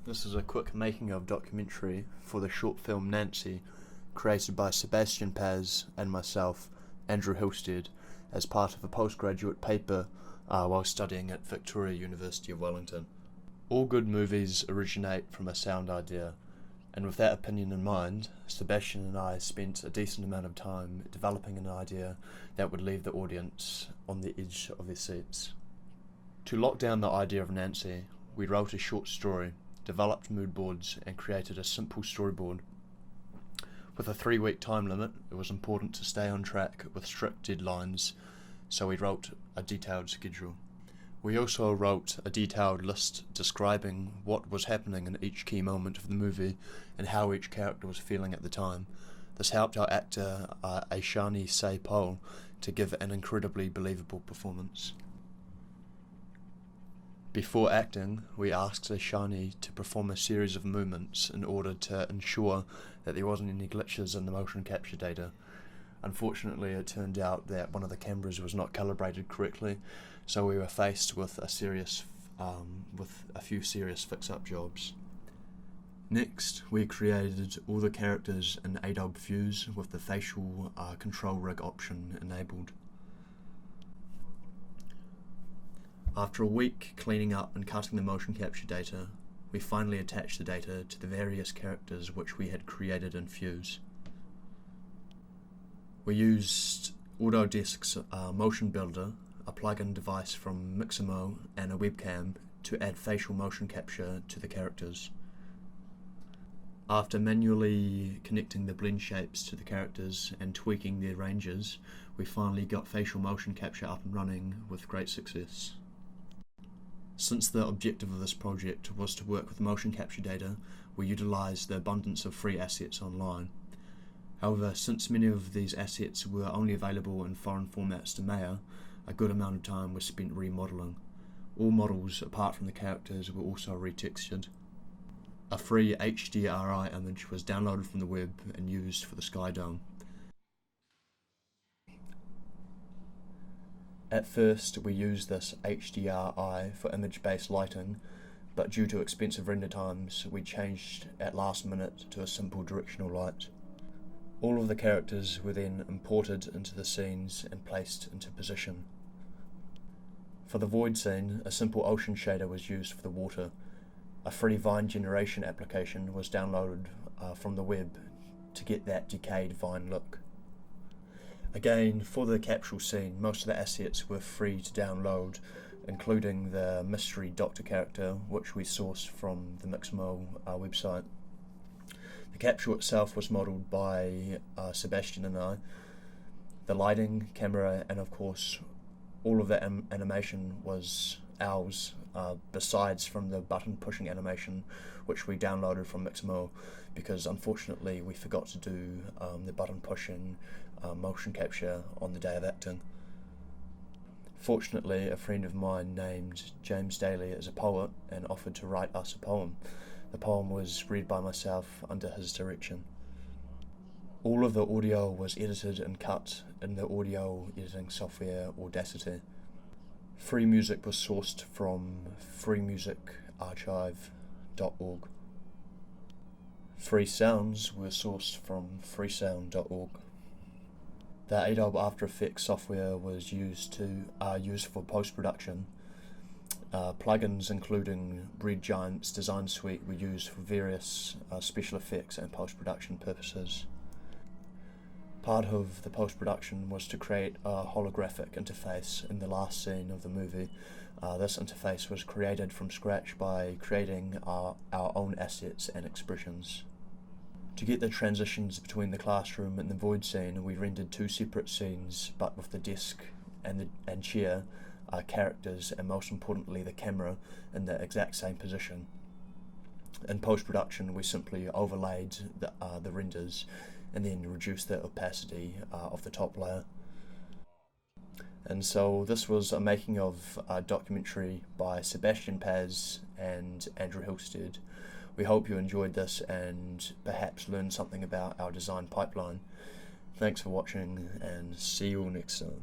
This is a quick making of documentary for the short film Nancy, created by Sebastian Paz and myself, Andrew Hilstead, as part of a postgraduate paper while studying at Victoria University of Wellington. All good movies originate from a sound idea, and with that opinion in mind, Sebastian and I spent a decent amount of time developing an idea that would leave the audience on the edge of their seats. To lock down the idea of Nancy, we wrote a short story, developed mood boards, and created a simple storyboard. With a 3-week time limit, it was important to stay on track with strict deadlines, so we wrote a detailed schedule. We also wrote a detailed list describing what was happening in each key moment of the movie and how each character was feeling at the time. This helped our actor Aishani Sai-Pol to give an incredibly believable performance. Before acting, we asked Aishani to perform a series of movements in order to ensure that there wasn't any glitches in the motion capture data. Unfortunately, it turned out that one of the cameras was not calibrated correctly, so we were faced with a few serious fix-up jobs. Next, we created all the characters in Adobe views with the facial control rig option enabled. After a week cleaning up and cutting the motion capture data, we finally attached the data to the various characters which we had created in Fuse. We used Autodesk's Motion Builder, a plugin device from Mixamo, and a webcam to add facial motion capture to the characters. After manually connecting the blend shapes to the characters and tweaking their ranges, we finally got facial motion capture up and running with great success. Since the objective of this project was to work with motion capture data, we utilised the abundance of free assets online. However, since many of these assets were only available in foreign formats to Maya, a good amount of time was spent remodelling. All models, apart from the characters, were also retextured. A free HDRI image was downloaded from the web and used for the Sky Dome. At first, we used this HDRI for image-based lighting, but due to expensive render times, we changed at last minute to a simple directional light. All of the characters were then imported into the scenes and placed into position. For the void scene, a simple ocean shader was used for the water. A free vine generation application was downloaded from the web to get that decayed vine look. Again, for the capsule scene, most of the assets were free to download, including the mystery doctor character, which we sourced from the Mixamo website. The capsule itself was modelled by Sebastian and I. The lighting, camera, and of course all of the animation was ours, besides from the button pushing animation which we downloaded from Mixamo, because unfortunately we forgot to do the button pushing motion capture on the day of acting. Fortunately, a friend of mine named James Daly is a poet and offered to write us a poem. The poem was read by myself under his direction. All of the audio was edited and cut in the audio editing software Audacity. Free music was sourced from freemusicarchive.org. Free sounds were sourced from freesound.org. The Adobe After Effects software was used for post-production. Plugins including Red Giant's Design Suite were used for various special effects and post-production purposes. Part of the post-production was to create a holographic interface in the last scene of the movie. This interface was created from scratch by creating our own assets and expressions. To get the transitions between the classroom and the void scene, we rendered 2 separate scenes, but with the desk and chair, characters, and most importantly the camera, in the exact same position. In post-production, we simply overlaid the renders and then reduced the opacity of the top layer. And so this was a making of a documentary by Sebastian Paz and Andrew Hilstead. We hope you enjoyed this and perhaps learned something about our design pipeline. Thanks for watching and see you all next time.